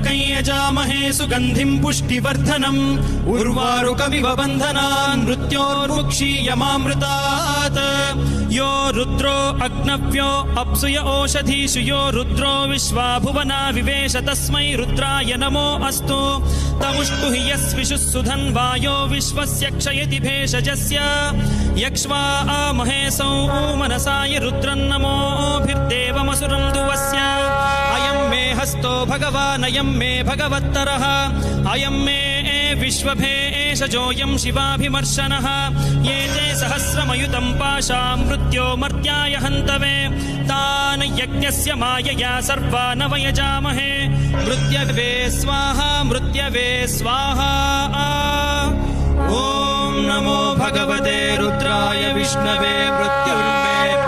त्र्यम्बकं यजामहे सुगन्धिं पुष्टिवर्धनम् उर्वारुकमिव बन्धनान् मृत्योर्मुक्षीयमामृतात् यो रुद्रो अग्नव्यो अप्सुय ओषधीषु यो रुद्रो विश्वा भुवना विवेश तस्मै रुद्राय नमो अस्तु तमुष्टु हि यस्विषुः सुधन्वायो विश्वस्य क्षयति भेषजस्य यक्ष्वा महेशौ मनसाय रुद्रन्नमोभिर्देवमसुरं दुवस्य अयं मे हस्तो भगवान् अयं मे भगवत्तरः अयं मे विश्वभेषजोऽयं शिवाभिमर्शनः ये ते सहस्रमयुतं पाशां मृत्यो मर्त्याय हन्तवे तान् यज्ञस्य मायया सर्वान् वयजामहे मृत्यवे स्वाहा मृत्यवे स्वाहा ॐ नमो भगवते रुद्राय विष्णवे मृत्युर्मे